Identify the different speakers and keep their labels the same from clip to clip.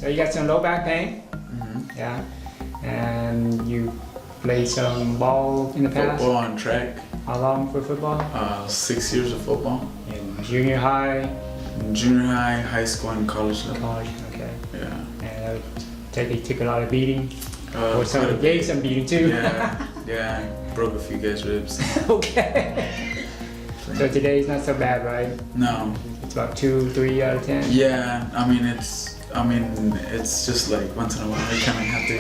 Speaker 1: So you got some low back pain?
Speaker 2: Mm-hmm.
Speaker 1: Yeah. And you played some ball in the past?
Speaker 2: Football and track.
Speaker 1: How long for football?
Speaker 2: 6 years of football.
Speaker 1: In junior high?
Speaker 2: Junior high, high school, and college level.
Speaker 1: College, okay.
Speaker 2: Yeah.
Speaker 1: And you took a lot of beating? Or
Speaker 2: Quite a
Speaker 1: some gave some beating too?
Speaker 2: Yeah, broke a few guys' ribs.
Speaker 1: Okay. So today's not so bad, right?
Speaker 2: No.
Speaker 1: It's about 2, 3 out of 10?
Speaker 2: Yeah, I mean it's just like once in a while you kind of have to,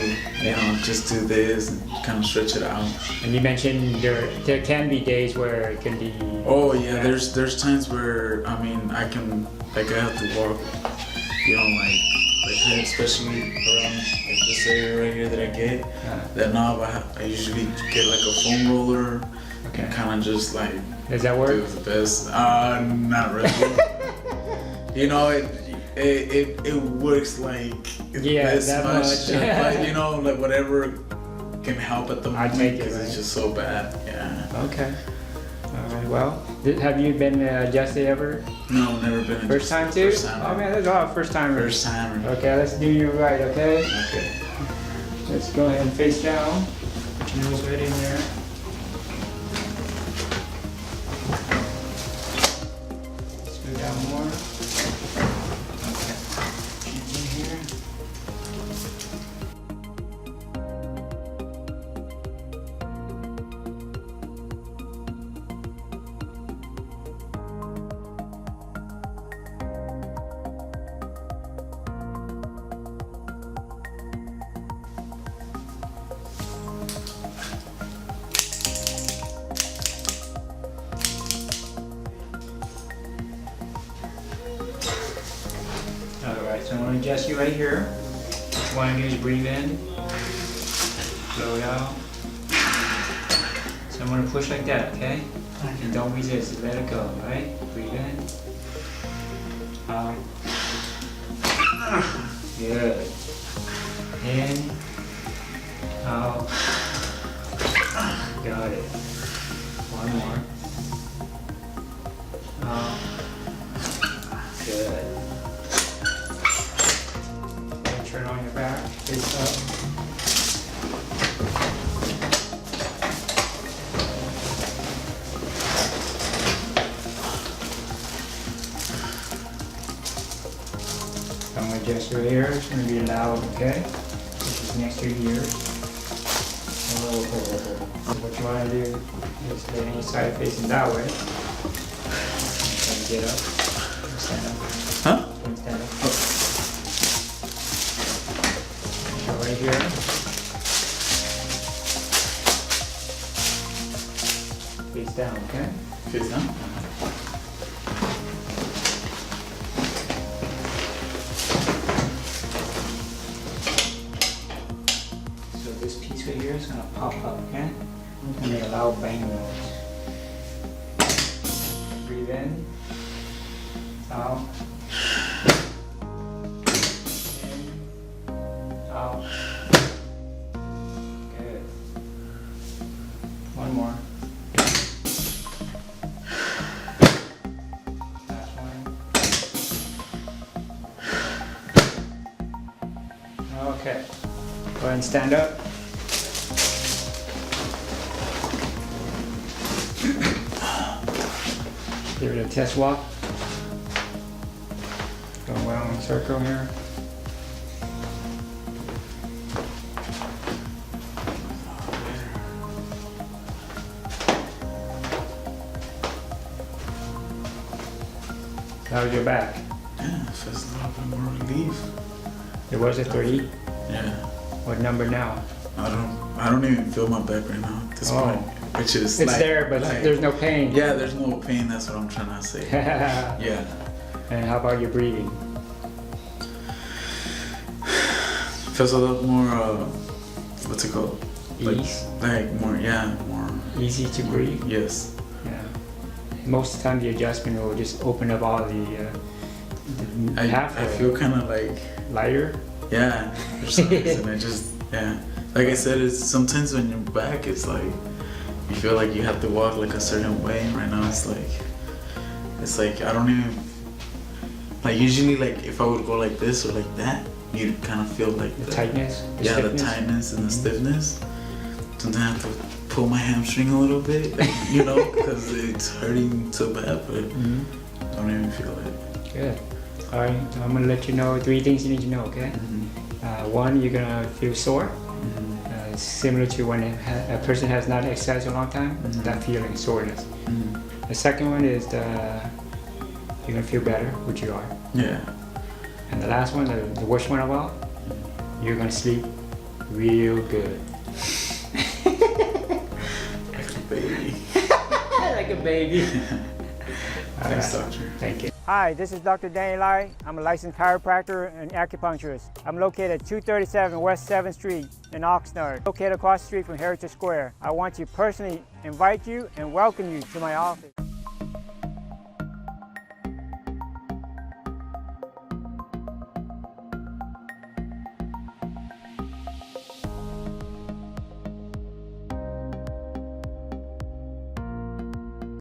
Speaker 2: just do this and kind of stretch it out.
Speaker 1: And you mentioned there can be days where it can be...
Speaker 2: Oh yeah, there's times where, I have to walk, like here, especially around like this area right here that I get, that knob, I usually get like a foam roller and kind of just like...
Speaker 1: Does that work?
Speaker 2: Do the best. Not really. It works like this much. But like whatever can help at the moment because it's just so bad. Yeah.
Speaker 1: Okay. All right. Well, have you been adjusted ever?
Speaker 2: No, never been adjusted.
Speaker 1: First time too?
Speaker 2: First time.
Speaker 1: Oh man, that's all first time.
Speaker 2: First time.
Speaker 1: Okay, let's do you right. Okay.
Speaker 2: Okay.
Speaker 1: Let's go ahead and face down. Put your nose right in there. Screw down more. Alright, so I'm going to adjust you right here. What you want to do is breathe in, blow it out. So I'm going to push like that, okay? And don't resist it, let it go, right? Breathe in, out. Good. In, out. Got it. One more. Out. Good. Turn on your back, face up. I'm going to adjust your ear. It's going to be loud, okay? This is next to your ears. What you want to do is lay on your side facing that way. Try to get up. Stand up.
Speaker 2: Huh?
Speaker 1: Stand up. Right here. Face down, okay?
Speaker 2: Face down?
Speaker 1: So this piece right here is going to pop up, okay? And make a loud bang noise. Breathe in. Out. Out. Good. One more. Last one. Okay. Go ahead and stand up. Give it a test walk. Going well in a circle here. How's your back?
Speaker 2: Yeah, it feels a little bit more relief.
Speaker 1: It was a 3.
Speaker 2: Yeah.
Speaker 1: What number now?
Speaker 2: I don't even feel my back right now at this point. Which is
Speaker 1: it's there, but there's no pain.
Speaker 2: Yeah, there's no pain. That's what I'm trying to say. Yeah.
Speaker 1: And how about your breathing?
Speaker 2: Feels a lot more. What's it called?
Speaker 1: Ease.
Speaker 2: Like more. Yeah, more
Speaker 1: easy to breathe.
Speaker 2: Yes.
Speaker 1: Yeah. Most of the time, the adjustment will just open up all the
Speaker 2: I feel kind of like
Speaker 1: lighter.
Speaker 2: Yeah. For some reason, like I said, it's sometimes when you're back, it's like you feel like you have to walk like a certain way. Right now, it's like I don't even like usually like if I would go like this or like that, you kind of feel like
Speaker 1: The tightness?
Speaker 2: The
Speaker 1: stiffness?
Speaker 2: tightness and the stiffness. Sometimes I have to pull my hamstring a little bit, you know, because it's hurting so bad, but I don't even feel it.
Speaker 1: Good. All right, I'm gonna let you know 3 things you need to know, okay? One, you're gonna feel sore, similar to when a person has not exercised in a long time, that feeling, soreness. The second one is you're gonna feel better, which you are.
Speaker 2: Yeah.
Speaker 1: And the last one, the worst one of all, you're gonna sleep real good.
Speaker 2: Like a baby.
Speaker 1: Like a baby.
Speaker 2: Thanks, doctor.
Speaker 1: Thank you. Hi, this is Dr. Danny Lai. I'm a licensed chiropractor and acupuncturist. I'm located at 237 West 7th Street in Oxnard, located across the street from Heritage Square. I want to personally invite you and welcome you to my office.